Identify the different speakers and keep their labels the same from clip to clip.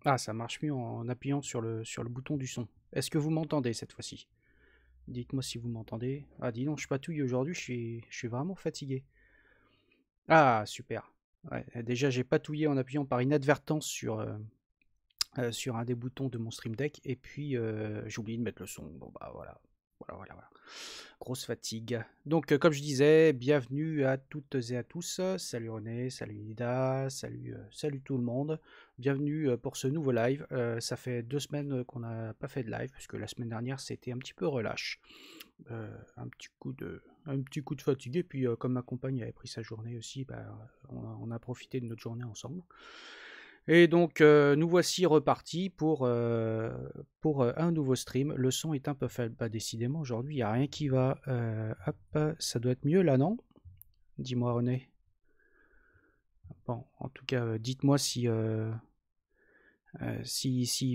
Speaker 1: Ah, ça marche mieux en appuyant sur le bouton du son. Est-ce que vous m'entendez cette fois-ci? Dites-moi si vous m'entendez. Ah, dis donc, je patouille aujourd'hui, je suis vraiment fatigué. Ah, super. Ouais, déjà, j'ai patouillé en appuyant par inadvertance sur un des boutons de mon Stream Deck, et puis j'ai oublié de mettre le son. Bon, bah voilà. Voilà. Grosse fatigue. Donc, comme je disais, bienvenue à toutes et à tous. Salut René, salut Ida, salut tout le monde. Bienvenue pour ce nouveau live. Ça fait 2 semaines qu'on n'a pas fait de live, puisque la semaine dernière c'était un petit peu relâche. Un petit coup de fatigue. Et puis, comme ma compagne avait pris sa journée aussi, bah, on a profité de notre journée ensemble. Et donc, nous voici repartis pour un nouveau stream. Le son est un peu faible. Bah, décidément, aujourd'hui, il n'y a rien qui va. Hop, ça doit être mieux là, non? Dis-moi, René. Bon, en tout cas, dites-moi si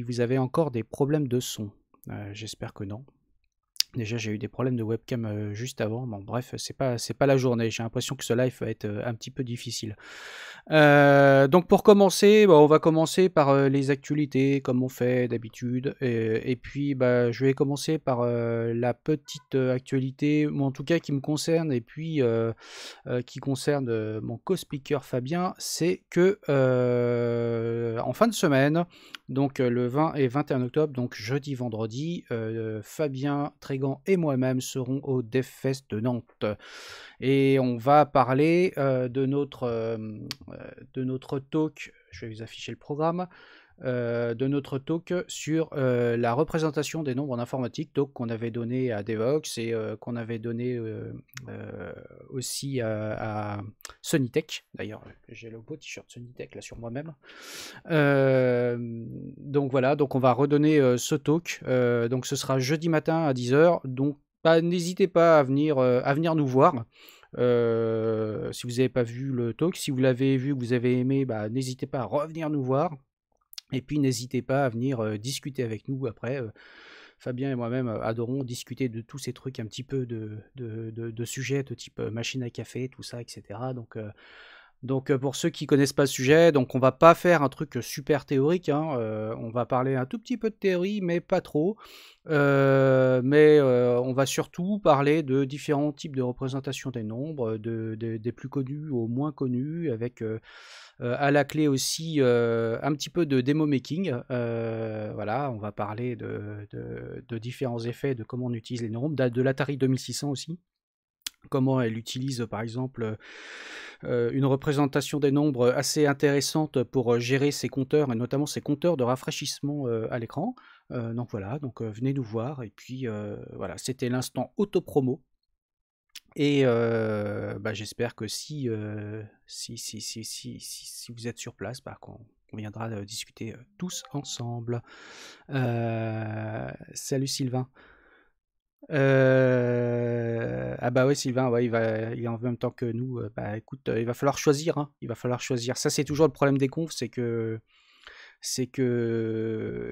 Speaker 1: vous avez encore des problèmes de son. J'espère que non. Déjà, j'ai eu des problèmes de webcam juste avant. Bon, bref, c'est pas la journée. J'ai l'impression que ce live va être un petit peu difficile. Donc pour commencer, bah, on va commencer par les actualités comme on fait d'habitude. Et puis bah, je vais commencer par la petite actualité, ou en tout cas qui me concerne, et puis qui concerne mon co-speaker Fabien. C'est que en fin de semaine, donc le 20 et 21 octobre, donc jeudi, vendredi, Fabien Trégan et moi-même serons au DevFest de Nantes. Et on va parler de notre talk, je vais vous afficher le programme, de notre talk sur la représentation des nombres en informatique, talk qu'on avait donné à Devox et qu'on avait donné aussi à Sonytech. D'ailleurs, j'ai le beau t-shirt Sonytech là sur moi-même. Donc voilà, donc on va redonner ce talk. Donc ce sera jeudi matin à 10h. Donc bah, n'hésitez pas à venir nous voir. Si vous n'avez pas vu le talk, si vous l'avez vu, que vous avez aimé, bah, n'hésitez pas à revenir nous voir. Et puis n'hésitez pas à venir discuter avec nous après. Fabien et moi-même adorons discuter de tous ces trucs, un petit peu de sujets de type machine à café, tout ça, etc. Donc pour ceux qui connaissent pas le sujet, donc on va pas faire un truc super théorique, hein, on va parler un tout petit peu de théorie, mais pas trop. Mais on va surtout parler de différents types de représentation des nombres, des plus connus aux moins connus, avec à la clé aussi un petit peu de démo making. Voilà, on va parler de différents effets, de comment on utilise les nombres, de l'Atari 2600 aussi. Comment elle utilise par exemple une représentation des nombres assez intéressante pour gérer ses compteurs, et notamment ses compteurs de rafraîchissement à l'écran. Donc voilà, donc venez nous voir. Et puis voilà, c'était l'instant auto-promo. Et bah, j'espère que si vous êtes sur place, bah, qu'on viendra discuter tous ensemble. Salut Sylvain. Ah bah ouais, Sylvain, ouais, il est en même temps que nous. Bah écoute, il va falloir choisir, hein. Il va falloir choisir. Ça, c'est toujours le problème des confs, c'est que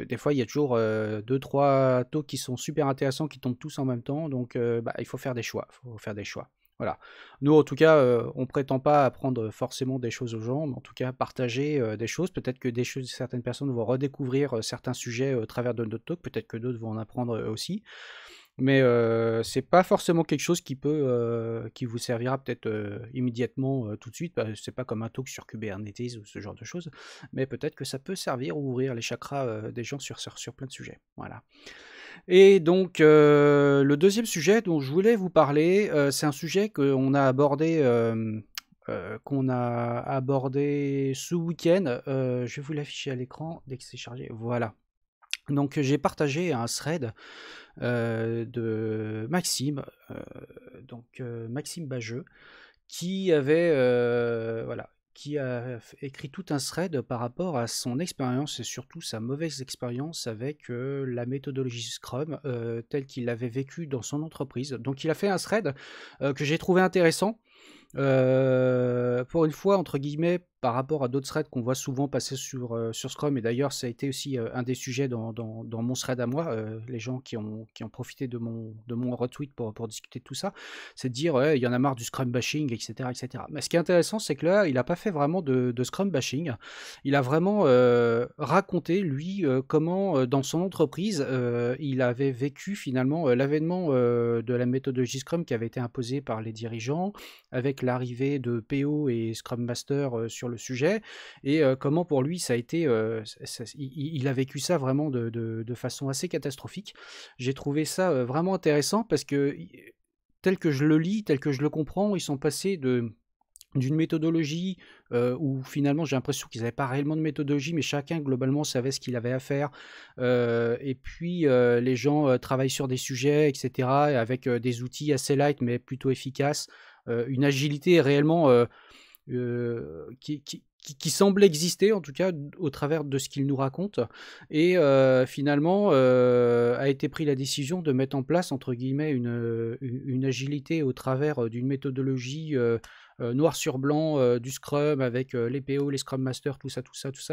Speaker 1: des fois, il y a toujours 2, 3 talks qui sont super intéressants, qui tombent tous en même temps. Donc, bah, il faut faire des choix. Faut faire des choix. Voilà. Nous, en tout cas, on prétend pas apprendre forcément des choses aux gens, mais en tout cas, partager des choses. Peut-être que certaines personnes vont redécouvrir certains sujets au travers de notre talk. Peut-être que d'autres vont en apprendre aussi. Mais c'est pas forcément quelque chose qui vous servira peut-être immédiatement tout de suite. C'est pas comme un talk sur Kubernetes ou ce genre de choses, mais peut-être que ça peut servir ou ouvrir les chakras des gens sur plein de sujets. Voilà. Et donc le deuxième sujet dont je voulais vous parler, c'est un sujet qu'on a abordé ce week-end. Je vais vous l'afficher à l'écran dès que c'est chargé. Voilà. Donc j'ai partagé un thread de Maxime, Maxime Bageux, qui a écrit tout un thread par rapport à son expérience et surtout sa mauvaise expérience avec la méthodologie Scrum telle qu'il l'avait vécue dans son entreprise. Donc il a fait un thread que j'ai trouvé intéressant. Pour une fois, entre guillemets, par rapport à d'autres threads qu'on voit souvent passer sur Scrum, et d'ailleurs ça a été aussi un des sujets dans mon thread à moi, les gens qui ont profité de mon retweet pour discuter de tout ça, c'est de dire ouais, il y en a marre du Scrum bashing, etc. etc. Mais ce qui est intéressant, c'est que là, il n'a pas fait vraiment de Scrum bashing, il a vraiment raconté, lui, comment dans son entreprise, il avait vécu finalement l'avènement de la méthodologie Scrum qui avait été imposée par les dirigeants, avec l'arrivée de PO et Scrum Master sur le sujet, et comment pour lui ça a été, il a vécu ça vraiment de façon assez catastrophique. J'ai trouvé ça vraiment intéressant parce que tel que je le lis, tel que je le comprends, ils sont passés d'une méthodologie où finalement j'ai l'impression qu'ils n'avaient pas réellement de méthodologie, mais chacun globalement savait ce qu'il avait à faire, et puis les gens travaillent sur des sujets, etc., avec des outils assez light mais plutôt efficaces, une agilité réellement qui semble exister, en tout cas au travers de ce qu'il nous raconte, et finalement a été pris la décision de mettre en place entre guillemets une agilité au travers d'une méthodologie noir sur blanc du Scrum avec les PO, les Scrum Masters, tout ça,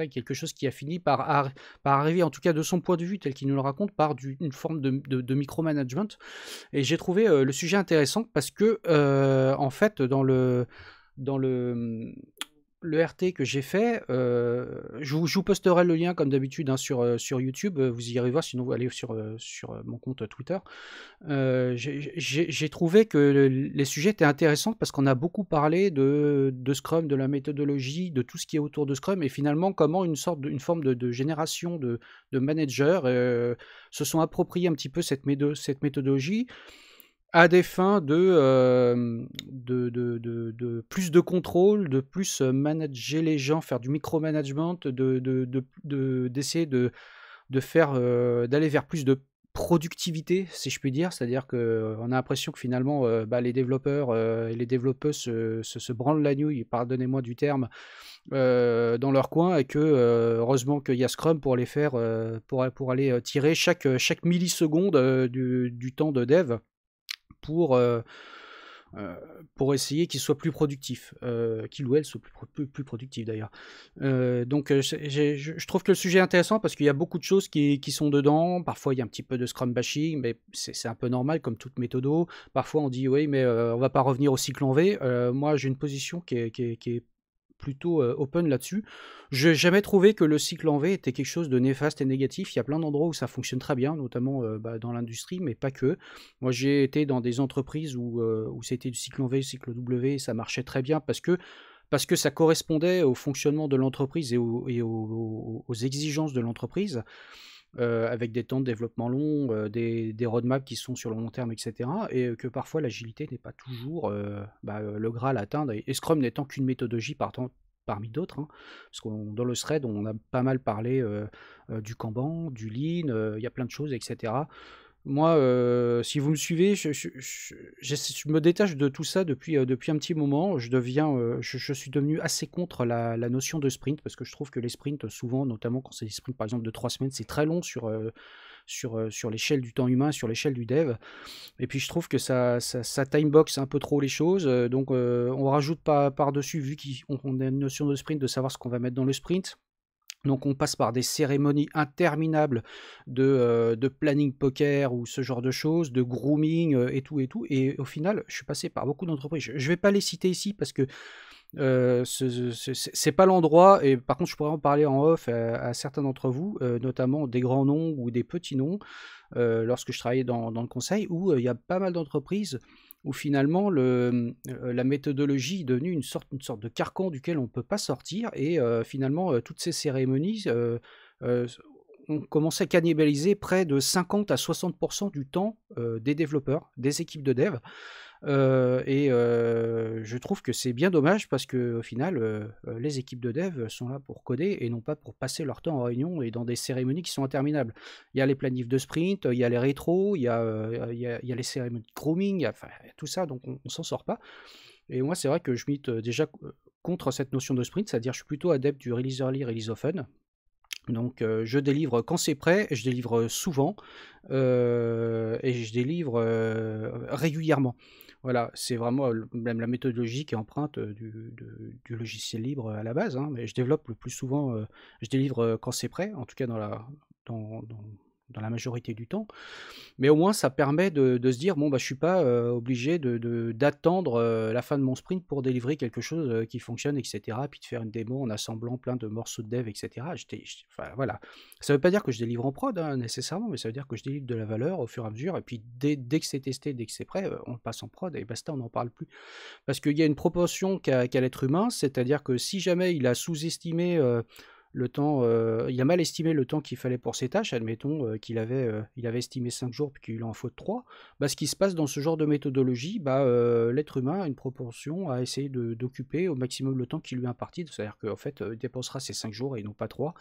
Speaker 1: et quelque chose qui a fini par arriver, en tout cas de son point de vue tel qu'il nous le raconte, par une forme de micromanagement. Et j'ai trouvé le sujet intéressant parce que en fait dans le RT que j'ai fait, je vous posterai le lien comme d'habitude hein, sur YouTube, vous irez voir, sinon vous allez sur mon compte Twitter. J'ai trouvé que les sujets étaient intéressants parce qu'on a beaucoup parlé de Scrum, de la méthodologie, de tout ce qui est autour de Scrum, et finalement comment une forme de génération de managers se sont appropriés un petit peu cette méthodologie à des fins de plus de contrôle, de plus manager les gens, faire du micromanagement, d'essayer de faire d'aller vers plus de productivité, si je puis dire. C'est-à-dire qu'on a l'impression que finalement les développeurs et les développeuses se branlent la nouille, pardonnez-moi du terme, dans leur coin, et que heureusement qu'il y a Scrum pour les faire pour aller tirer chaque milliseconde du temps de dev pour essayer qu'il soit plus productif, qu'il ou elle soit plus productif d'ailleurs. Donc je trouve que le sujet est intéressant parce qu'il y a beaucoup de choses qui sont dedans. Parfois il y a un petit peu de Scrum bashing, mais c'est un peu normal comme toute méthodo. Parfois on dit oui, mais on va pas revenir au cycle en V. Moi j'ai une position qui est plutôt open là-dessus. Je n'ai jamais trouvé que le cycle en V était quelque chose de néfaste et négatif. Il y a plein d'endroits où ça fonctionne très bien, notamment dans l'industrie, mais pas que. Moi, j'ai été dans des entreprises où c'était du cycle en V, du cycle W, et ça marchait très bien parce que ça correspondait au fonctionnement de l'entreprise et aux exigences de l'entreprise. Avec des temps de développement longs, des roadmaps qui sont sur le long terme, etc. Et que parfois l'agilité n'est pas toujours le Graal à atteindre, et Scrum n'étant qu'une méthodologie parmi d'autres, hein, parce que dans le thread on a pas mal parlé du Kanban, du Lean, il y a plein de choses, etc. Moi, si vous me suivez, je me détache de tout ça depuis un petit moment. Je suis devenu assez contre la notion de sprint, parce que je trouve que les sprints, souvent, notamment quand c'est des sprints par exemple de 3 semaines, c'est très long sur l'échelle du temps humain, sur l'échelle du dev. Et puis je trouve que ça timebox un peu trop les choses. Donc on rajoute pas par-dessus, vu qu'on a une notion de sprint, de savoir ce qu'on va mettre dans le sprint. Donc on passe par des cérémonies interminables de planning poker ou ce genre de choses, de grooming et tout. Et au final, je suis passé par beaucoup d'entreprises. Je ne vais pas les citer ici parce que c'est pas l'endroit, et par contre je pourrais en parler en off à certains d'entre vous, notamment des grands noms ou des petits noms, lorsque je travaillais dans le conseil, où il y a pas mal d'entreprises où finalement la méthodologie est devenue une sorte de carcan duquel on ne peut pas sortir, et finalement toutes ces cérémonies ont commencé à cannibaliser près de 50 à 60% du temps des développeurs, des équipes de dev. Et je trouve que c'est bien dommage parce qu'au final, les équipes de dev sont là pour coder et non pas pour passer leur temps en réunion et dans des cérémonies qui sont interminables. Il y a les planifs de sprint, il y a les rétros, il y a les cérémonies de grooming, il y a tout ça, donc on s'en sort pas. Et moi, c'est vrai que je milite déjà contre cette notion de sprint, c'est-à-dire je suis plutôt adepte du release early, release often. Donc je délivre quand c'est prêt, je délivre souvent, et je délivre régulièrement. Voilà, c'est vraiment même la méthodologie qui est empreinte du logiciel libre à la base, hein, mais je développe le plus souvent, je délivre quand c'est prêt, en tout cas dans, dans- dans la majorité du temps. Mais au moins, ça permet de se dire, bon, bah, je suis pas obligé d'attendre la fin de mon sprint pour délivrer quelque chose qui fonctionne, etc. Puis de faire une démo en assemblant plein de morceaux de dev, etc. Enfin, voilà. Ça veut pas dire que je délivre en prod, hein, nécessairement, mais ça veut dire que je délivre de la valeur au fur et à mesure. Et puis dès que c'est testé, dès que c'est prêt, on le passe en prod et basta, on n'en parle plus. Parce qu'il y a une proportion qu'a l'être humain, c'est-à-dire que si jamais il a sous-estimé le temps, il a mal estimé le temps qu'il fallait pour ses tâches, admettons il avait estimé 5 jours puis qu'il en faut 3, bah, ce qui se passe dans ce genre de méthodologie, bah, l'être humain a une proportion à essayer d'occuper au maximum le temps qui lui est imparti, c'est-à-dire qu'en fait, il dépensera ses 5 jours et non pas 3,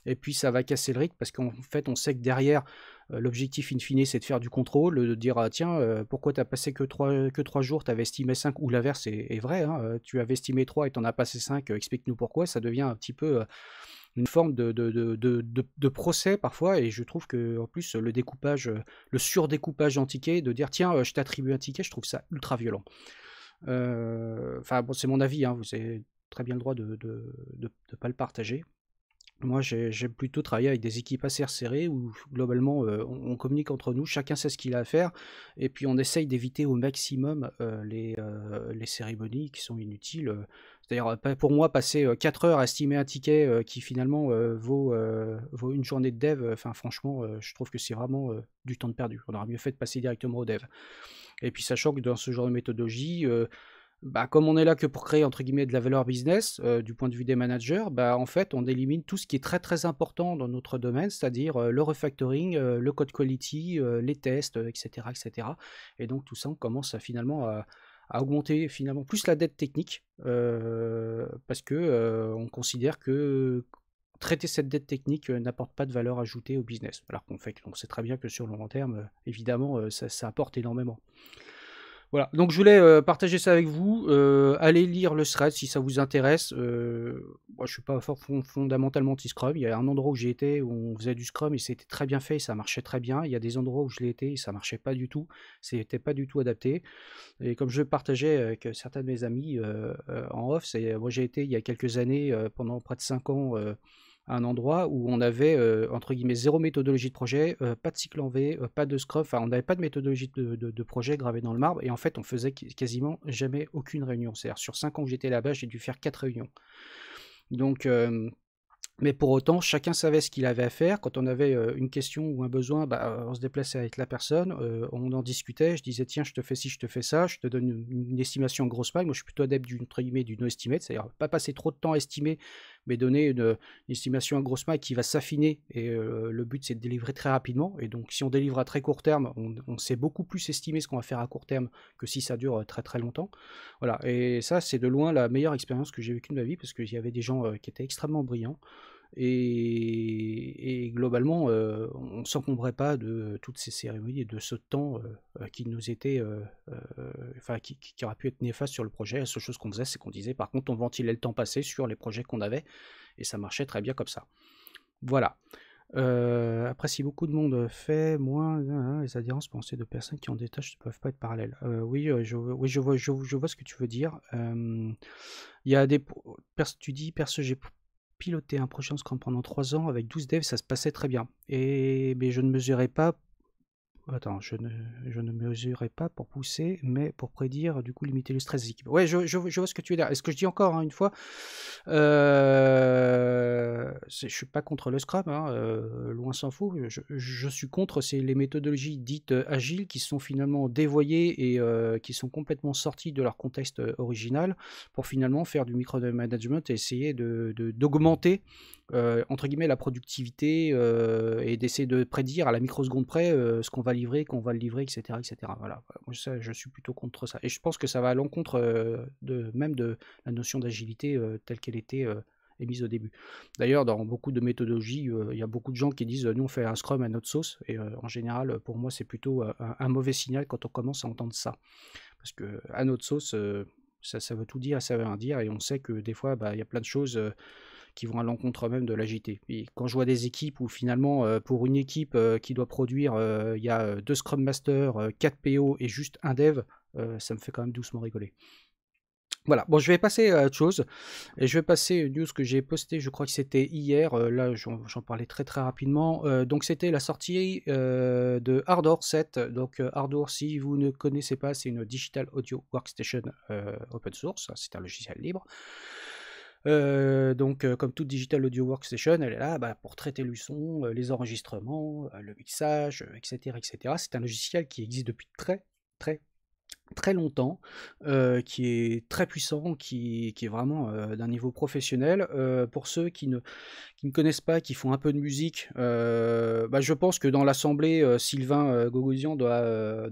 Speaker 1: et puis ça va casser le rythme parce qu'en fait, on sait que derrière, l'objectif in fine, c'est de faire du contrôle, de dire ah, tiens, pourquoi tu as passé que 3 jours, tu avais estimé 5, ou l'inverse est vrai, hein, tu avais estimé 3 et tu en as passé 5, explique-nous pourquoi, ça devient un petit peu une forme de procès parfois, et je trouve que en plus le découpage, le surdécoupage en tickets, de dire tiens, je t'attribue un ticket, je trouve ça ultra violent. Enfin bon, c'est mon avis, hein, vous avez très bien le droit de pas le partager. Moi, j'aime plutôt travailler avec des équipes assez resserrées où globalement on communique entre nous, chacun sait ce qu'il a à faire, et puis on essaye d'éviter au maximum les cérémonies qui sont inutiles. C'est-à-dire, pour moi, passer 4 heures à estimer un ticket qui finalement vaut une journée de dev, enfin franchement, je trouve que c'est vraiment du temps de perdu. On aurait mieux fait de passer directement au dev. Et puis sachant que dans ce genre de méthodologie, bah, comme on est là que pour créer entre guillemets de la valeur business, du point de vue des managers, bah, en fait, on élimine tout ce qui est très très important dans notre domaine, c'est-à-dire le refactoring, le code quality, les tests, etc., etc. Et donc tout ça, on commence finalement à augmenter finalement plus la dette technique, parce que on considère que traiter cette dette technique n'apporte pas de valeur ajoutée au business. Alors qu'on sait très bien que sur le long terme, évidemment, ça apporte énormément. Voilà, donc je voulais partager ça avec vous. Allez lire le thread si ça vous intéresse. Moi, je suis pas fondamentalement anti-Scrum. Il y a un endroit où j'ai été où on faisait du Scrum et c'était très bien fait et ça marchait très bien. Il y a des endroits où je l'ai été et ça marchait pas du tout. C'était pas du tout adapté. Et comme je partageais avec certains de mes amis en off, moi j'ai été il y a quelques années, pendant près de 5 ans, à un endroit où on avait, entre guillemets, zéro méthodologie de projet, pas de cycle en V, pas de Scrum, enfin on n'avait pas de méthodologie de projet gravée dans le marbre, et en fait on faisait quasiment jamais aucune réunion. C'est-à-dire sur 5 ans que j'étais là-bas, j'ai dû faire 4 réunions. Donc mais pour autant, chacun savait ce qu'il avait à faire. Quand on avait une question ou un besoin, bah, on se déplaçait avec la personne, on en discutait, je disais tiens, je te fais ci, je te fais ça, je te donne une estimation grosse maille. Moi, je suis plutôt adepte du no estimate, c'est-à-dire pas passer trop de temps à estimer, mais donner une estimation à grosse maille qui va s'affiner. Et le but, c'est de délivrer très rapidement. Et donc, si on délivre à très court terme, on sait beaucoup plus estimer ce qu'on va faire à court terme que si ça dure très très longtemps. Voilà. Et ça, c'est de loin la meilleure expérience que j'ai vécue de ma vie, parce qu'il y avait des gens qui étaient extrêmement brillants. Et globalement, on ne s'encombrait pas de toutes ces cérémonies et de ce temps qui nous était, enfin, qui aurait pu être néfaste sur le projet. La seule chose qu'on faisait, c'est qu'on disait, par contre, on ventilait le temps passé sur les projets qu'on avait, et ça marchait très bien comme ça. Voilà. Après, si beaucoup de monde fait, moins les adhérences pensées de personnes qui ont des tâches ne peuvent pas être parallèles. Oui, je vois ce que tu veux dire. Il y a des, tu dis, perso, j'ai piloté un projet en Scrum pendant 3 ans avec 12 devs, ça se passait très bien. Mais je ne mesurais pas. Attends, je ne mesurais pas pour pousser, mais pour prédire, du coup, limiter le stress des équipes. Ouais, je vois ce que tu veux dire. Est-ce que je dis encore, hein, une fois, je suis pas contre le Scrum, hein, loin s'en faut. Je suis contre les méthodologies dites agiles qui sont finalement dévoyées et qui sont complètement sorties de leur contexte original pour finalement faire du micromanagement et essayer d'augmenter entre guillemets la productivité et d'essayer de prédire à la microseconde près ce qu'on va livrer, qu'on va le livrer, etc. etc. Voilà. Moi, je suis plutôt contre ça. Et je pense que ça va à l'encontre même de la notion d'agilité telle qu'elle était émise au début. D'ailleurs, dans beaucoup de méthodologies, il y a beaucoup de gens qui disent nous on fait un Scrum à notre sauce, et en général, pour moi, c'est plutôt un mauvais signal quand on commence à entendre ça. Parce que à notre sauce, ça veut tout dire, ça veut rien dire, et on sait que des fois, il y a plein de choses qui vont à l'encontre même de l'agilité. Et quand je vois des équipes où finalement, pour une équipe qui doit produire, il y a 2 Scrum Masters, 4 PO et juste un dev, ça me fait quand même doucement rigoler. Voilà, bon, je vais passer à autre chose, et je vais passer une news que j'ai postée, je crois que c'était hier, là j'en parlais très très rapidement, donc c'était la sortie de Ardor 7, donc Ardor, si vous ne connaissez pas, c'est une Digital Audio Workstation open source, c'est un logiciel libre. Donc comme toute Digital Audio Workstation, elle est là pour traiter le son, les enregistrements, le mixage, etc., etc. C'est un logiciel qui existe depuis très longtemps, qui est très puissant, qui est vraiment d'un niveau professionnel. Pour ceux qui ne connaissent pas, qui font un peu de musique, je pense que dans l'assemblée, Sylvain Gogosian doit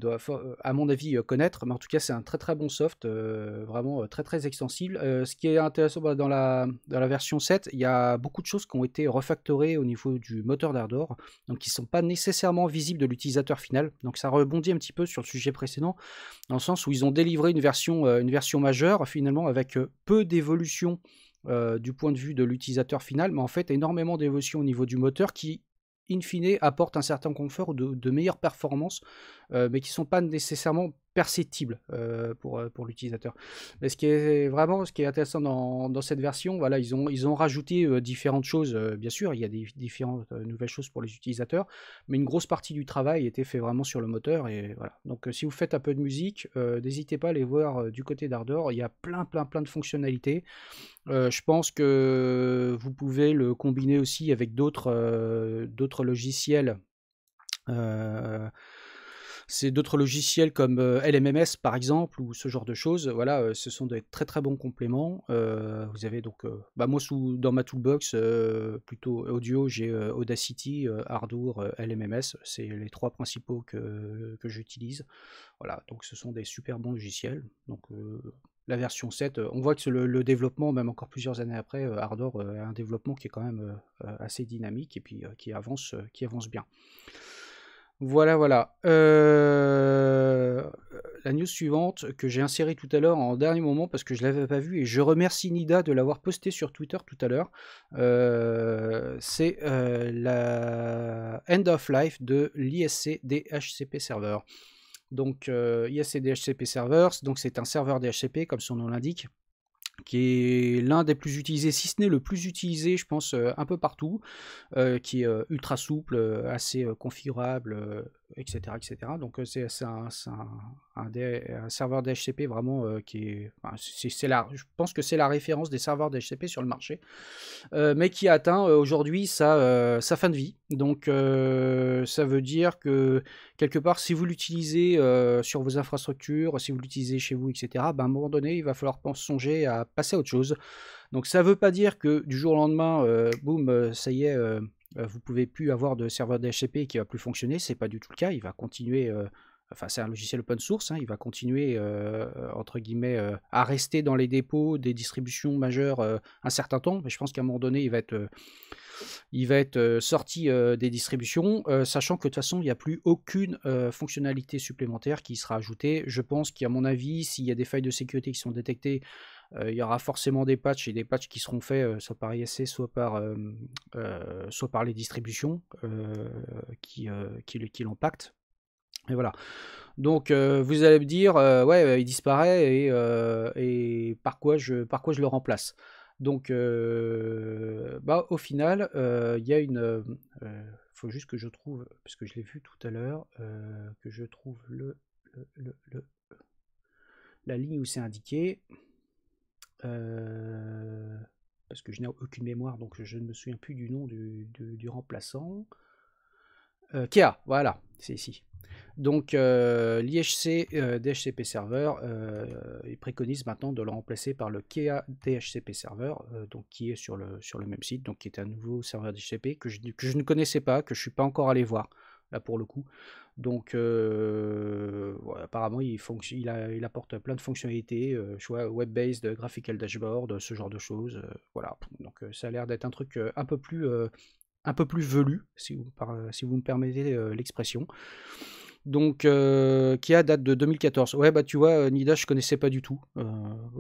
Speaker 1: à mon avis, connaître, mais en tout cas c'est un très très bon soft, vraiment très très extensible. Ce qui est intéressant dans la version 7, il y a beaucoup de choses qui ont été refactorées au niveau du moteur d'Ardor, donc qui ne sont pas nécessairement visibles de l'utilisateur final, donc ça rebondit un petit peu sur le sujet précédent, dans le sens où ils ont délivré une version majeure, finalement, avec peu d'évolution du point de vue de l'utilisateur final, mais en fait énormément d'évolution au niveau du moteur qui, in fine, apporte un certain confort ou de meilleures performances, mais qui ne sont pas nécessairement perceptibles pour l'utilisateur. Mais ce qui est intéressant dans cette version, voilà, ils ont rajouté différentes choses, bien sûr, il y a des différentes nouvelles choses pour les utilisateurs, mais une grosse partie du travail était fait vraiment sur le moteur, et voilà. Donc si vous faites un peu de musique, n'hésitez pas à aller voir du côté d'Ardor, il y a plein de fonctionnalités. Je pense que vous pouvez le combiner aussi avec d'autres logiciels. C'est d'autres logiciels comme LMMS par exemple, ou ce genre de choses. Voilà, ce sont des très très bons compléments. Vous avez donc, moi dans ma toolbox plutôt audio, j'ai Audacity, Ardour, LMMS. C'est les trois principaux que j'utilise. Voilà, donc ce sont des super bons logiciels. Donc la version 7, on voit que le développement, même encore plusieurs années après, Ardor a un développement qui est quand même assez dynamique, et puis qui avance bien. Voilà. La news suivante que j'ai insérée tout à l'heure en dernier moment parce que je ne l'avais pas vue, et je remercie Nida de l'avoir postée sur Twitter tout à l'heure, c'est la end of life de l'ISC DHCP Server. Donc ISC DHCP Server, donc c'est un serveur DHCP comme son nom l'indique, qui est l'un des plus utilisés, si ce n'est le plus utilisé, je pense, un peu partout, qui est ultra souple, assez configurable, etc., etc. Donc c'est un serveur DHCP vraiment qui est, enfin, je pense que c'est la référence des serveurs DHCP sur le marché, mais qui a atteint aujourd'hui sa fin de vie. Donc ça veut dire que quelque part, si vous l'utilisez sur vos infrastructures, si vous l'utilisez chez vous, etc., à un moment donné, il va falloir songer à passer à autre chose. Donc ça ne veut pas dire que du jour au lendemain, boum, ça y est, vous pouvez plus avoir de serveur DHCP qui va plus fonctionner. C'est pas du tout le cas. Il va continuer. Enfin, c'est un logiciel open source. Il va continuer entre guillemets à rester dans les dépôts des distributions majeures un certain temps. Mais je pense qu'à un moment donné, il va être sorti des distributions, sachant que de toute façon, il n'y a plus aucune fonctionnalité supplémentaire qui sera ajoutée. Je pense qu'à mon avis, s'il y a des failles de sécurité qui sont détectées, il y aura forcément des patchs, et des patchs qui seront faits soit par ISC, soit par les distributions qui l'impactent. Et voilà. Donc vous allez me dire, ouais, il disparaît, et par quoi je le remplace. Donc au final, il y a une... faut juste que je trouve, parce que je l'ai vu tout à l'heure, que je trouve la ligne où c'est indiqué. Parce que je n'ai aucune mémoire, donc je ne me souviens plus du nom du remplaçant. Kea, voilà, c'est ici. Donc l'IHC DHCP Server, il préconise maintenant de le remplacer par le Kea DHCP Server, donc qui est sur le même site, donc qui est un nouveau serveur DHCP que je ne connaissais pas, que je ne suis pas encore allé voir, là pour le coup. Donc apparemment il apporte plein de fonctionnalités, web-based, graphical dashboard, ce genre de choses. Voilà, donc ça a l'air d'être un truc un peu plus velu, si vous me permettez l'expression. Donc, Kia date de 2014. Ouais, bah tu vois, Nida, je connaissais pas du tout.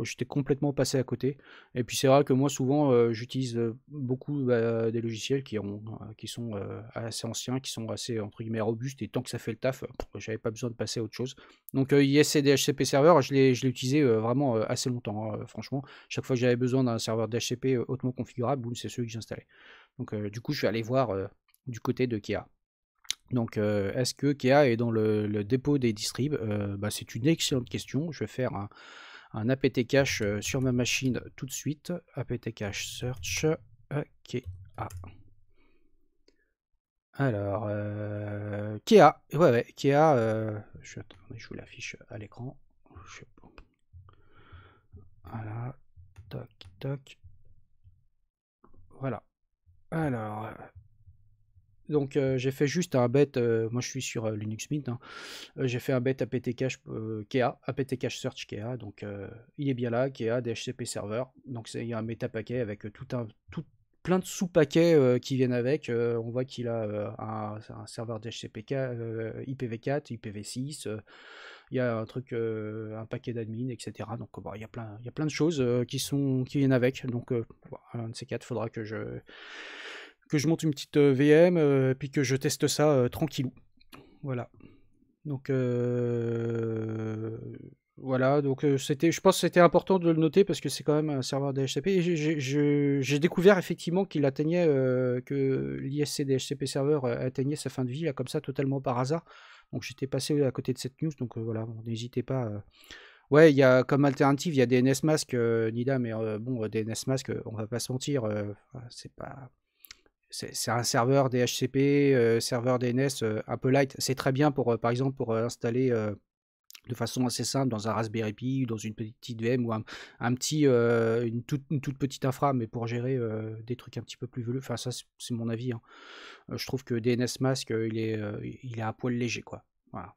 Speaker 1: J'étais complètement passé à côté. Et puis c'est vrai que moi, souvent, j'utilise beaucoup des logiciels qui sont assez anciens, qui sont assez, entre guillemets, robustes. Et tant que ça fait le taf, j'avais pas besoin de passer à autre chose. Donc, ISC DHCP Server, je l'ai utilisé vraiment assez longtemps, hein, franchement. Chaque fois que j'avais besoin d'un serveur DHCP hautement configurable, boum, c'est celui que j'installais. Donc, du coup, je suis allé voir du côté de Kia. Donc, est-ce que Kia est dans le dépôt des distribs? Bah, c'est une excellente question. Je vais faire un apt cache sur ma machine tout de suite. Apt cache search Kia. Alors, Kia. Ouais, Kia. Attendez, je vous l'affiche à l'écran. Voilà. Toc, toc. Voilà. Alors. Donc j'ai fait juste un bet, moi je suis sur Linux Mint, hein. J'ai fait un bet apt cache Kea, apt cache search Kea, donc il est bien là, Kea DHCP server. Donc il y a un méta paquet avec plein de sous-paquets qui viennent avec. On voit qu'il a un serveur DHCP IPv4, IPv6. Il y a un paquet d'admin, etc. Donc bon, il y a plein de choses qui viennent avec. Donc un de ces quatre, il faudra que je monte une petite VM, puis que je teste ça tranquillou. Voilà. Donc voilà, donc je pense que c'était important de le noter parce que c'est quand même un serveur DHCP. Et j'ai découvert effectivement qu'il atteignait, que l'ISC DHCP serveur atteignait sa fin de vie, là, comme ça, totalement par hasard. Donc j'étais passé à côté de cette news, donc voilà, bon, n'hésitez pas. Ouais, il y a comme alternative, il y a DNSMask, Nida, mais bon, DNSMask, on va pas se mentir, c'est pas. C'est un serveur DHCP, serveur DNS un peu light. C'est très bien pour, par exemple, pour installer de façon assez simple dans un Raspberry Pi ou dans une petite VM ou une toute petite infra, mais pour gérer des trucs un petit peu plus velus. Enfin, ça, c'est mon avis, hein. Je trouve que DNSMask, il est un poil léger, quoi. Voilà.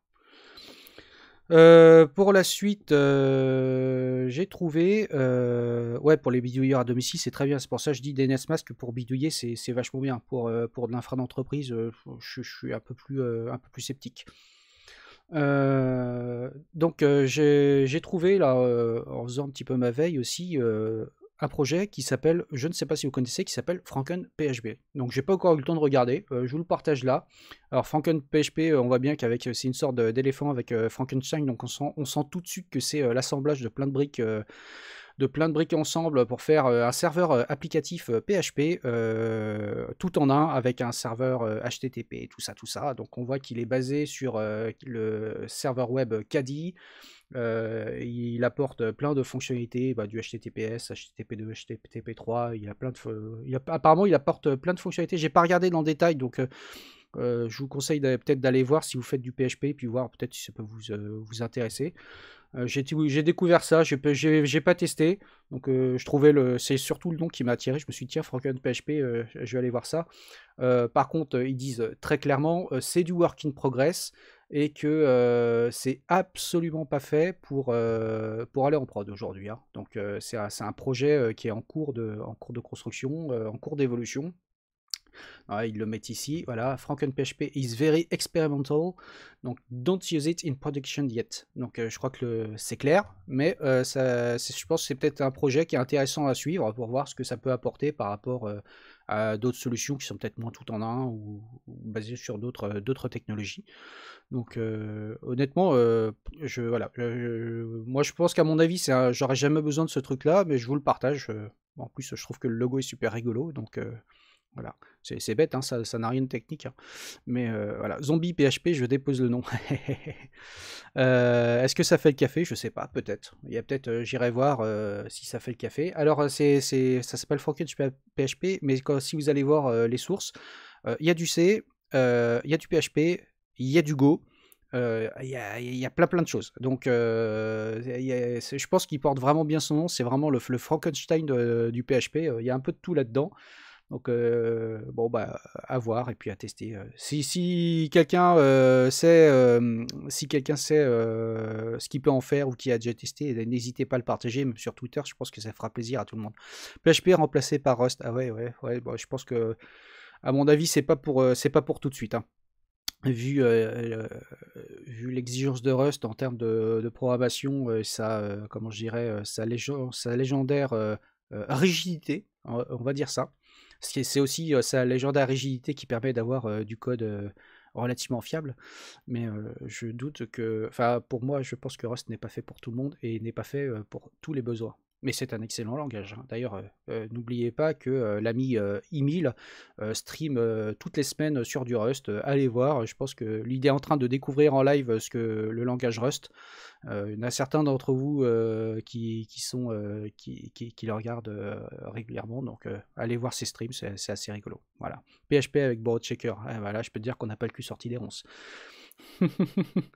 Speaker 1: Pour la suite, j'ai trouvé, ouais, pour les bidouilleurs à domicile, c'est très bien. C'est pour ça que je dis DNSMask pour bidouiller, c'est vachement bien. Pour de l'infra d'entreprise, je suis un peu plus sceptique. Donc, j'ai trouvé là, en faisant un petit peu ma veille aussi, un projet qui s'appelle, je ne sais pas si vous connaissez, qui s'appelle FrankenPHP. Donc j'ai pas encore eu le temps de regarder, je vous le partage là. Alors FrankenPHP, on voit bien qu'avec c'est une sorte d'éléphant avec Frankenstein, donc on sent tout de suite que c'est l'assemblage de plein de briques ensemble pour faire un serveur applicatif PHP tout en un avec un serveur HTTP, tout ça. Donc on voit qu'il est basé sur le serveur web Kadi. Il apporte plein de fonctionnalités, du HTTPS, HTTP2, HTTP3. Apparemment, il apporte plein de fonctionnalités. J'ai pas regardé dans le détail, donc je vous conseille peut-être d'aller voir si vous faites du PHP, puis voir peut-être si ça peut vous intéresser. J'ai découvert ça, j'ai pas testé, donc je trouvais c'est surtout le nom qui m'a attiré. Je me suis dit, tiens, FrankenPHP, je vais aller voir ça. Par contre, ils disent très clairement, c'est du work in progress et que c'est absolument pas fait pour aller en prod aujourd'hui, hein. Donc c'est un projet qui est en cours de construction, en cours d'évolution. Ah, ils le mettent ici, voilà, FrankenPHP is very experimental, donc don't use it in production yet. Donc je crois que c'est clair, mais je pense que c'est peut-être un projet qui est intéressant à suivre pour voir ce que ça peut apporter par rapport à d'autres solutions qui sont peut-être moins tout en un ou basées sur d'autres technologies. Donc honnêtement, moi je pense qu'à mon avis, j'aurais jamais besoin de ce truc-là, mais je vous le partage. En plus, je trouve que le logo est super rigolo, donc voilà, c'est bête, hein, ça n'a rien de technique, hein. Mais voilà, Zombie PHP, je dépose le nom. Est-ce que ça fait le café? Je sais pas, peut-être. Il y a peut-être, j'irai voir si ça fait le café. Alors, ça s'appelle FrankenPHP, mais si vous allez voir les sources, il y a du C, il y a du PHP, il y a du Go. Il y a plein de choses. Donc, je pense qu'il porte vraiment bien son nom. C'est vraiment le Frankenstein du PHP. Il y a un peu de tout là-dedans. Donc, bon, à voir et puis à tester. Si quelqu'un sait, ce qu'il peut en faire ou qui a déjà testé, n'hésitez pas à le partager, même sur Twitter. Je pense que ça fera plaisir à tout le monde. PHP remplacé par Rust. Ah ouais. Bon, je pense que, à mon avis, c'est pas pour tout de suite, hein. vu l'exigence de Rust en termes de programmation, comment je dirais, sa légendaire rigidité, on va dire ça. C'est aussi sa légendaire rigidité qui permet d'avoir du code relativement fiable. Mais je doute que, enfin, pour moi, je pense que Rust n'est pas fait pour tout le monde et n'est pas fait pour tous les besoins. Mais c'est un excellent langage, hein. D'ailleurs, n'oubliez pas que l'ami Emile stream toutes les semaines sur du Rust. Allez voir, je pense que l'idée est en train de découvrir en live ce que le langage Rust. Il y en a certains d'entre vous qui le regardent régulièrement, donc allez voir ses streams, c'est assez rigolo. Voilà. PHP avec Borrow Checker, voilà, je peux te dire qu'on n'a pas le cul sorti des ronces.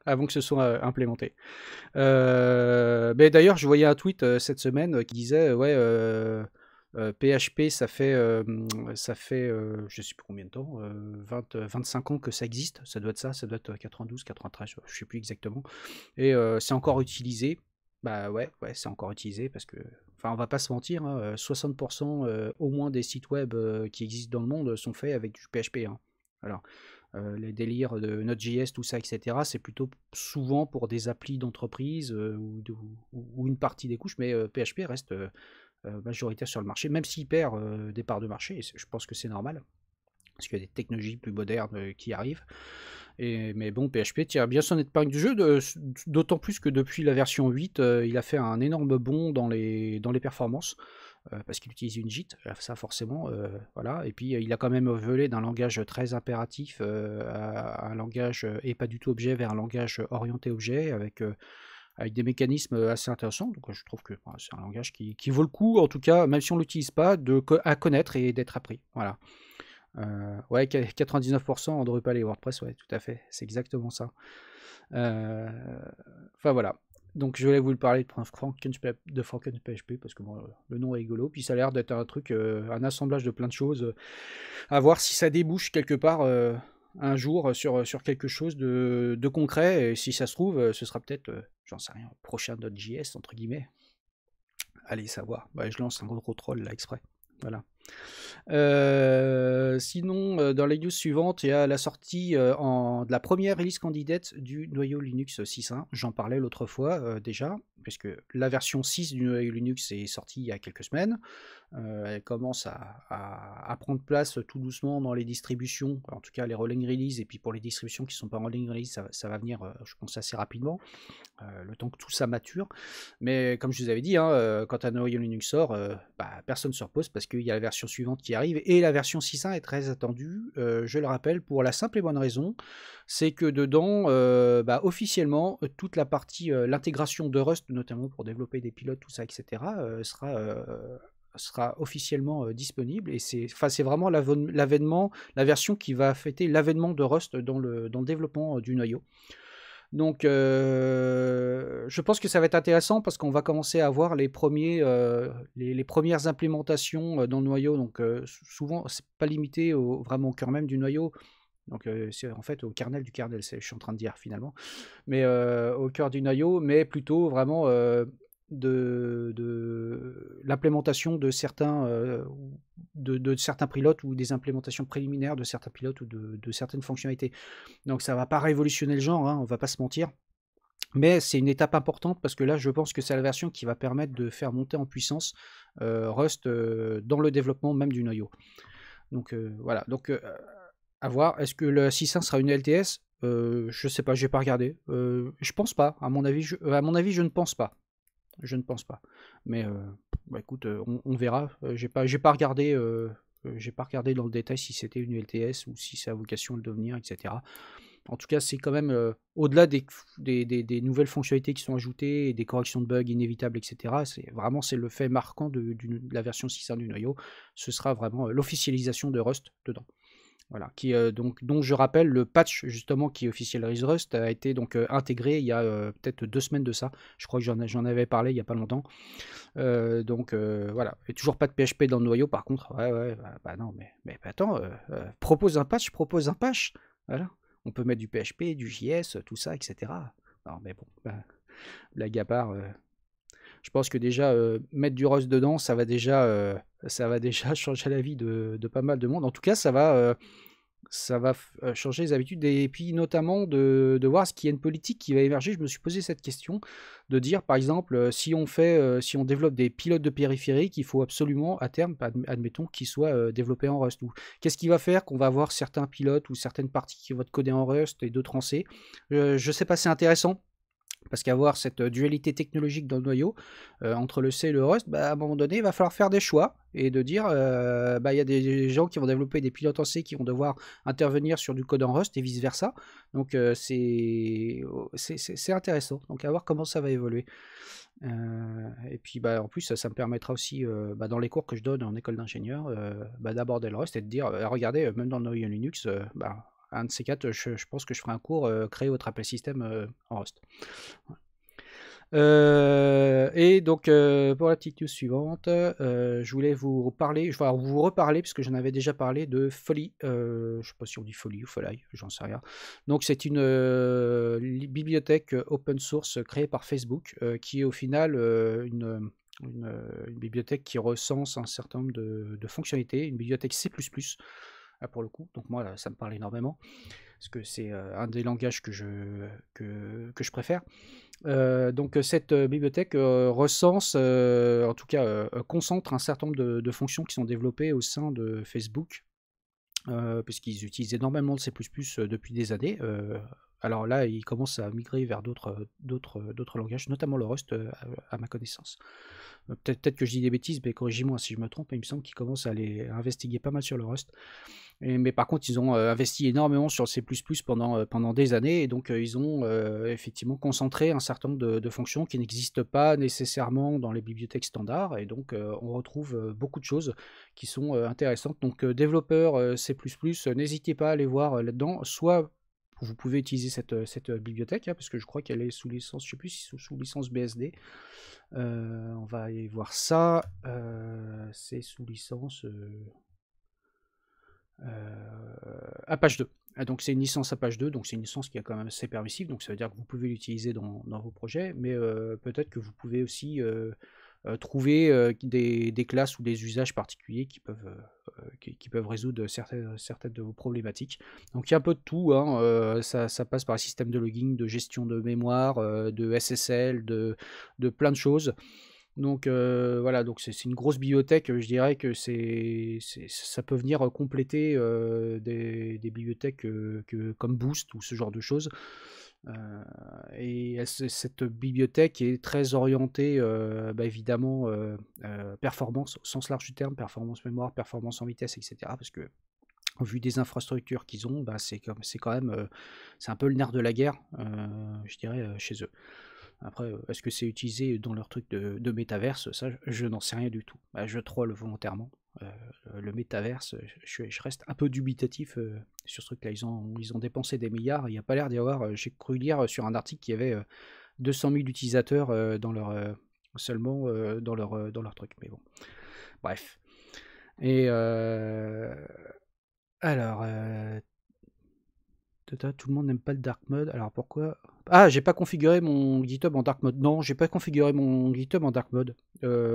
Speaker 1: Avant que ce soit implémenté. Mais d'ailleurs, je voyais un tweet cette semaine qui disait ouais, PHP, ça fait je sais plus combien de temps, 25 ans que ça existe, ça doit être ça, ça doit être 92, 93, je sais plus exactement, et c'est encore utilisé. Bah ouais, c'est encore utilisé parce que, enfin, on va pas se mentir, hein, 60% au moins des sites web qui existent dans le monde sont faits avec du PHP, hein. Alors, les délires de Node.js, tout ça, etc., c'est plutôt souvent pour des applis d'entreprise ou une partie des couches, mais PHP reste majoritaire sur le marché, même s'il perd des parts de marché, et je pense que c'est normal, parce qu'il y a des technologies plus modernes qui arrivent. Mais bon, PHP tire bien son épingle du jeu, d'autant plus que depuis la version 8, il a fait un énorme bond dans les performances, parce qu'il utilise une JIT, ça forcément, voilà. Et puis il a quand même volé d'un langage très impératif à un langage et pas du tout objet vers un langage orienté objet avec des mécanismes assez intéressants. Donc je trouve que c'est un langage qui vaut le coup, en tout cas, même si on ne l'utilise pas, à connaître et d'être appris. Voilà. Ouais, 99% en Drupal et WordPress, ouais, tout à fait, c'est exactement ça. Enfin voilà. Donc je voulais vous parler de FrankenPHP parce que bon, le nom est rigolo, puis ça a l'air d'être un truc, un assemblage de plein de choses, à voir si ça débouche quelque part un jour sur quelque chose de concret, et si ça se trouve, ce sera peut-être, j'en sais rien, prochain .js entre guillemets. Allez savoir. Bah, je lance un gros troll là exprès. Voilà. Sinon, dans les news suivantes, il y a la sortie de la première release candidate du noyau Linux 6.1. J'en parlais l'autre fois déjà, puisque la version 6 du noyau Linux est sortie il y a quelques semaines. Elle commence à prendre place tout doucement dans les distributions, en tout cas les rolling release, et puis pour les distributions qui ne sont pas rolling release, ça va venir, je pense, assez rapidement, le temps que tout ça mature. Mais comme je vous avais dit, hein, quand un noyau Linux sort, personne ne se repose parce qu'il y a la version suivante qui arrive, et la version 6.1 est très attendue, je le rappelle, pour la simple et bonne raison, c'est que dedans, officiellement, toute la partie, l'intégration de Rust, notamment pour développer des pilotes, tout ça, etc., sera officiellement disponible, et c'est vraiment l'avènement, la version qui va fêter l'avènement de Rust dans le développement du noyau. Donc je pense que ça va être intéressant parce qu'on va commencer à voir les premières implémentations dans le noyau. Donc souvent c'est pas limité vraiment au cœur même du noyau. Donc c'est en fait au kernel du kernel, je suis en train de dire finalement, mais au cœur du noyau, mais plutôt vraiment de l'implémentation de certains certains pilotes, ou des implémentations préliminaires de certains pilotes, ou de certaines fonctionnalités. Donc ça va pas révolutionner le genre, hein, on va pas se mentir, mais c'est une étape importante parce que là je pense que c'est la version qui va permettre de faire monter en puissance Rust dans le développement même du noyau. Donc voilà, donc à voir. Est-ce que le 6.1 sera une LTS? Je sais pas, j'ai pas regardé. Je pense pas. À mon avis, je ne pense pas. Je ne pense pas. Mais écoute, on verra. J'ai pas regardé dans le détail si c'était une LTS ou si ça a vocation à le devenir, etc. En tout cas, c'est quand même au-delà des nouvelles fonctionnalités qui sont ajoutées et des corrections de bugs inévitables, etc. C'est le fait marquant de la version 6.1 du noyau. Ce sera vraiment l'officialisation de Rust dedans. Voilà, dont je rappelle, le patch justement qui officialise Rust a été donc intégré il y a peut-être 2 semaines de ça. Je crois que j'en avais parlé il n'y a pas longtemps. Donc voilà, et toujours pas de PHP dans le noyau par contre. Ouais, non, mais attends, propose un patch. Voilà, on peut mettre du PHP, du JS, tout ça, etc. Non, mais bon, blague à part. Je pense que déjà mettre du Rust dedans, ça va déjà changer la vie de pas mal de monde. En tout cas, ça va ça va changer les habitudes et puis notamment de voir ce qu'il y a une politique qui va émerger. Je me suis posé cette question de dire, par exemple, si on développe des pilotes de périphériques, il faut absolument à terme, admettons, qu'ils soient développés en Rust. Ou qu'est-ce qui va faire qu'on va avoir certains pilotes ou certaines parties qui vont être codées en Rust et d'autres en C. Je sais pas, c'est intéressant. Parce qu'avoir cette dualité technologique dans le noyau, entre le C et le Rust, bah, à un moment donné, il va falloir faire des choix et de dire, bah, il y a des gens qui vont développer des pilotes en C qui vont devoir intervenir sur du code en Rust et vice-versa. Donc c'est intéressant. Donc à voir comment ça va évoluer. Et puis bah, en plus, ça me permettra aussi, bah, dans les cours que je donne en école d'ingénieur, bah, d'aborder le Rust et de dire, regardez, même dans le noyau Linux, bah, un de ces quatre, je pense que je ferai un cours créer votre appel système en Rust. Et donc, pour la petite news suivante, je voulais vous parler, je vais vous reparler, puisque j'en avais déjà parlé, de Folie. Je ne sais pas si on dit Folie ou Folie, j'en sais rien. Donc, c'est une bibliothèque open source créée par Facebook, qui est au final une bibliothèque qui recense un certain nombre de fonctionnalités, une bibliothèque C++. Pour le coup, donc moi, là, ça me parle énormément, parce que c'est un des langages que je préfère. Donc cette bibliothèque recense, en tout cas concentre un certain nombre de fonctions qui sont développées au sein de Facebook, puisqu'ils utilisent énormément de C++ depuis des années. Alors là, ils commencent à migrer vers d'autres langages, notamment le Rust, à ma connaissance. Peut-être que je dis des bêtises, mais corrigez-moi si je me trompe, mais il me semble qu'ils commencent à investiguer pas mal sur le Rust. Mais par contre, ils ont investi énormément sur C++ pendant des années, et donc ils ont effectivement concentré un certain nombre de fonctions qui n'existent pas nécessairement dans les bibliothèques standards, et donc on retrouve beaucoup de choses qui sont intéressantes. Donc développeurs C++, n'hésitez pas à aller voir là-dedans, soit vous pouvez utiliser cette bibliothèque, hein, parce que je crois qu'elle est sous licence, je ne sais plus si c'est sous licence BSD. On va aller voir ça. C'est sous licence Apache 2. Donc c'est une licence Apache 2, donc c'est une licence qui est quand même assez permissive, donc ça veut dire que vous pouvez l'utiliser dans vos projets, mais peut-être que vous pouvez aussi trouver des classes ou des usages particuliers qui peuvent résoudre certaines de vos problématiques. Donc il y a un peu de tout, hein, ça passe par un système de logging, de gestion de mémoire, de SSL, de plein de choses. Donc voilà, donc c'est une grosse bibliothèque, je dirais que ça peut venir compléter des bibliothèques comme Boost ou ce genre de choses. Et cette bibliothèque est très orientée, bah, évidemment, performance au sens large du terme, performance mémoire, performance en vitesse, etc. Parce que, au vu des infrastructures qu'ils ont, bah, c'est quand même, c'est un peu le nerf de la guerre, je dirais, chez eux. Après, est-ce que c'est utilisé dans leur truc de métaverse? Ça, je n'en sais rien du tout. Bah, je troll volontairement. Le métaverse, je reste un peu dubitatif sur ce truc-là. Ils ont dépensé des milliards. Il n'y a pas l'air d'y avoir. J'ai cru lire sur un article qu'il y avait 200 000 utilisateurs seulement dans leur truc. Mais bon, bref. Et alors, tout le monde n'aime pas le dark mode. Alors pourquoi? Ah, j'ai pas configuré mon GitHub en dark mode. Non, j'ai pas configuré mon GitHub en dark mode.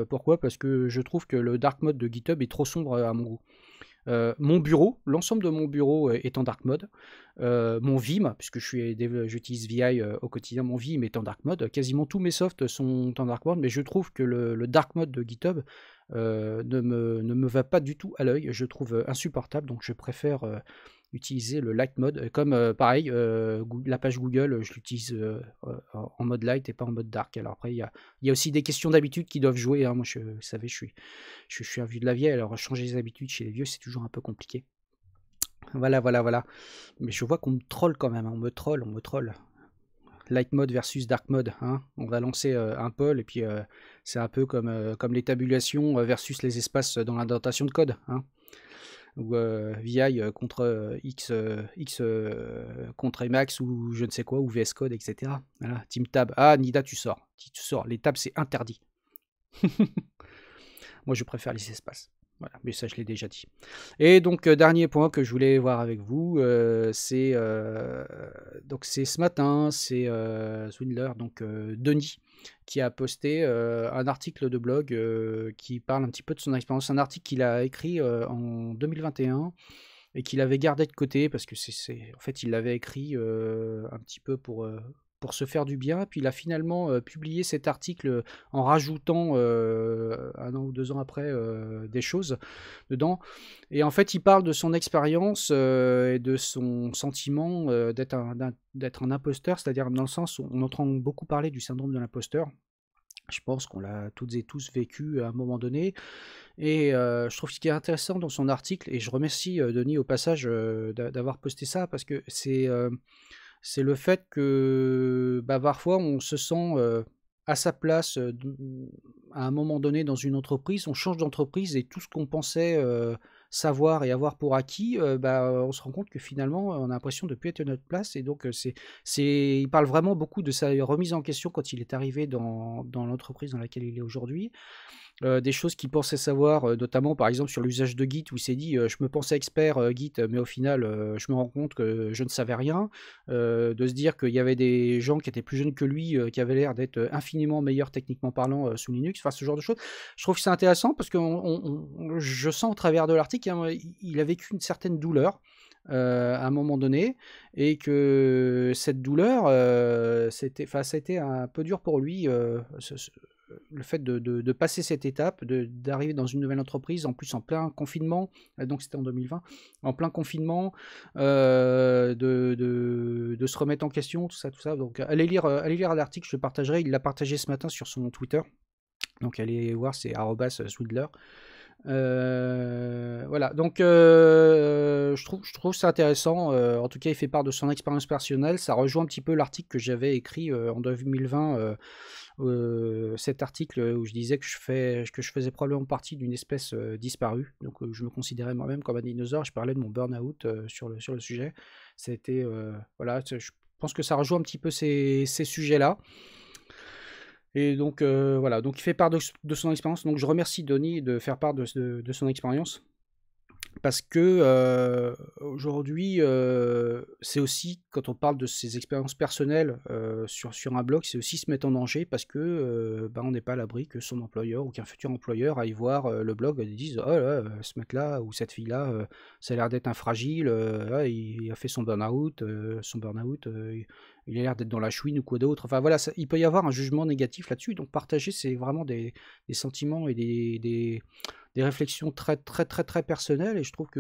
Speaker 1: Pourquoi? Parce que je trouve que le dark mode de GitHub est trop sombre à mon goût. Mon bureau, l'ensemble de mon bureau est en dark mode. Mon Vim, puisque j'utilise VI au quotidien, mon Vim est en dark mode. Quasiment tous mes softs sont en dark mode, mais je trouve que le dark mode de GitHub ne me va pas du tout à l'œil. Je le trouve insupportable, donc je préfère utiliser le light mode. Comme pareil, la page Google, je l'utilise en mode light et pas en mode dark. Alors après, il y a aussi des questions d'habitude qui doivent jouer, hein. Moi, vous savez, je suis un vieux de la vieille, alors changer les habitudes chez les vieux, c'est toujours un peu compliqué. Voilà. Mais je vois qu'on me troll quand même, hein. On me troll. Light mode versus dark mode, hein. On va lancer un poll, et puis c'est un peu comme les tabulations versus les espaces dans l'indentation de code, hein. Ou VI contre X contre Emacs ou je ne sais quoi, ou VS Code, etc. Voilà, Team Tab. Ah, Nida, tu sors. Tu sors. Les tabs, c'est interdit. Moi, je préfère les espaces. Voilà, mais ça, je l'ai déjà dit. Et donc, dernier point que je voulais voir avec vous, c'est ce matin, c'est Swindler, donc Denis, qui a posté un article de blog qui parle un petit peu de son expérience. Un article qu'il a écrit en 2021 et qu'il avait gardé de côté parce que en fait, il l'avait écrit un petit peu pour se faire du bien. Puis il a finalement publié cet article en rajoutant 1 an ou 2 ans après des choses dedans. Et en fait, il parle de son expérience et de son sentiment d'être un imposteur, c'est-à-dire dans le sens où on entend beaucoup parler du syndrome de l'imposteur. Je pense qu'on l'a toutes et tous vécu à un moment donné. Et je trouve ce qui est intéressant dans son article, et je remercie Denis au passage d'avoir posté ça, parce que c'est le fait que parfois on se sent à sa place à un moment donné dans une entreprise, on change d'entreprise et tout ce qu'on pensait savoir et avoir pour acquis, on se rend compte que finalement on a l'impression de ne plus être à notre place. Et donc il parle vraiment beaucoup de sa remise en question quand il est arrivé dans l'entreprise dans laquelle il est aujourd'hui. Des choses qu'il pensait savoir, notamment par exemple sur l'usage de Git, où il s'est dit je me pensais expert Git, mais au final je me rends compte que je ne savais rien. De se dire qu'il y avait des gens qui étaient plus jeunes que lui, qui avaient l'air d'être infiniment meilleurs techniquement parlant sous Linux, enfin ce genre de choses. Je trouve que c'est intéressant parce que je sens au travers de l'article qu'il a vécu une certaine douleur. À un moment donné, et que cette douleur, ça a été un peu dur pour lui, le fait de passer cette étape, d'arriver dans une nouvelle entreprise, en plus en plein confinement, donc c'était en 2020, en plein confinement, de se remettre en question, tout ça. Donc allez lire l'article, je le partagerai, il l'a partagé ce matin sur son Twitter, donc allez voir, c'est @swidler. Voilà, donc je trouve ça intéressant. En tout cas, il fait part de son expérience personnelle. Ça rejoint un petit peu l'article que j'avais écrit en 2020, cet article où je disais que je faisais probablement partie d'une espèce disparue. Donc je me considérais moi-même comme un dinosaure. Je parlais de mon burn-out sur le sujet. C'était voilà, je pense que ça rejoint un petit peu ces sujets-là. Et donc voilà, donc il fait part de son expérience. Donc je remercie Denis de faire part de son expérience. Parce que aujourd'hui, c'est aussi, quand on parle de ses expériences personnelles sur un blog, c'est aussi se mettre en danger, parce que on n'est pas à l'abri que son employeur ou qu'un futur employeur aille voir le blog et dise oh là, ce mec-là ou cette fille-là, ça a l'air d'être un fragile, il a fait son burn-out, il a l'air d'être dans la chouine ou quoi d'autre. Enfin voilà, il peut y avoir un jugement négatif là-dessus. Donc partager, c'est vraiment des sentiments et des réflexions très, très, très, très personnelles, et je trouve que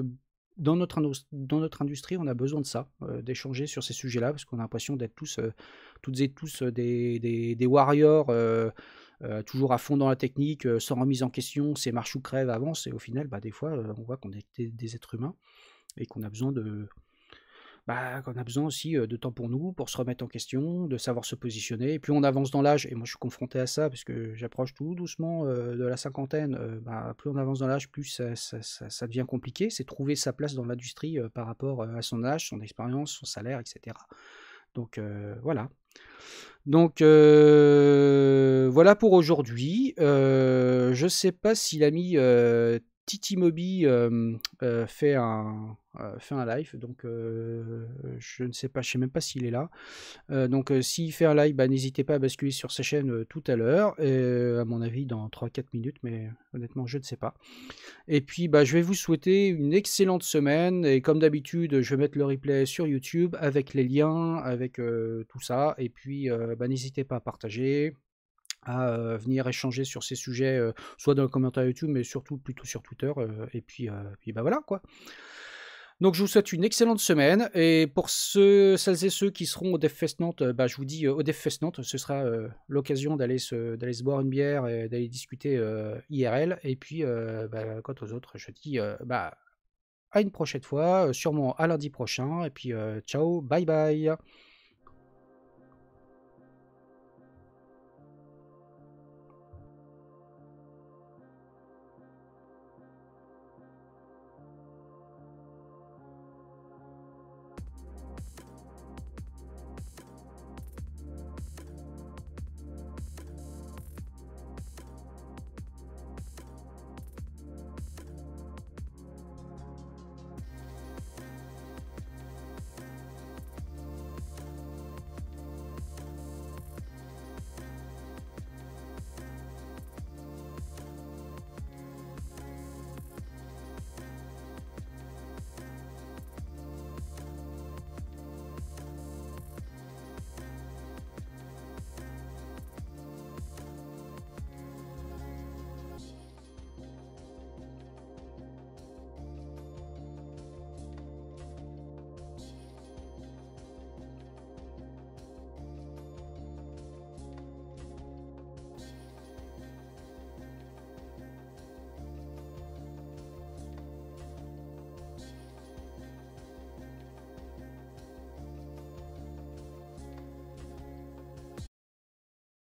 Speaker 1: dans notre industrie, on a besoin de ça, d'échanger sur ces sujets-là, parce qu'on a l'impression d'être toutes et tous des warriors, toujours à fond dans la technique, sans remise en question, c'est marche ou crève, avance, et au final, des fois, on voit qu'on est des êtres humains, et qu'on a besoin qu'on a besoin aussi de temps pour nous, pour se remettre en question, de savoir se positionner. Et plus on avance dans l'âge, et moi je suis confronté à ça, parce que j'approche tout doucement de la cinquantaine, plus on avance dans l'âge, plus ça devient compliqué. C'est trouver sa place dans l'industrie par rapport à son âge, son expérience, son salaire, etc. Donc voilà. Donc voilà pour aujourd'hui. Je sais pas si l'ami Titi Moby fait un live, donc je ne sais pas, je sais même pas s'il est là. Donc s'il fait un live, n'hésitez pas à basculer sur sa chaîne tout à l'heure, à mon avis dans 3-4 minutes, mais honnêtement je ne sais pas. Et puis je vais vous souhaiter une excellente semaine, et comme d'habitude je vais mettre le replay sur YouTube avec les liens, avec tout ça, et puis n'hésitez pas à partager, à venir échanger sur ces sujets, soit dans le commentaire YouTube, mais surtout plutôt sur Twitter, et puis voilà quoi. Donc je vous souhaite une excellente semaine, et pour celles et ceux qui seront au DevFest Nantes, je vous dis au DevFest Nantes, ce sera l'occasion d'aller se boire une bière et d'aller discuter IRL, et puis quant aux autres, je dis à une prochaine fois, sûrement à lundi prochain, et puis ciao, bye bye.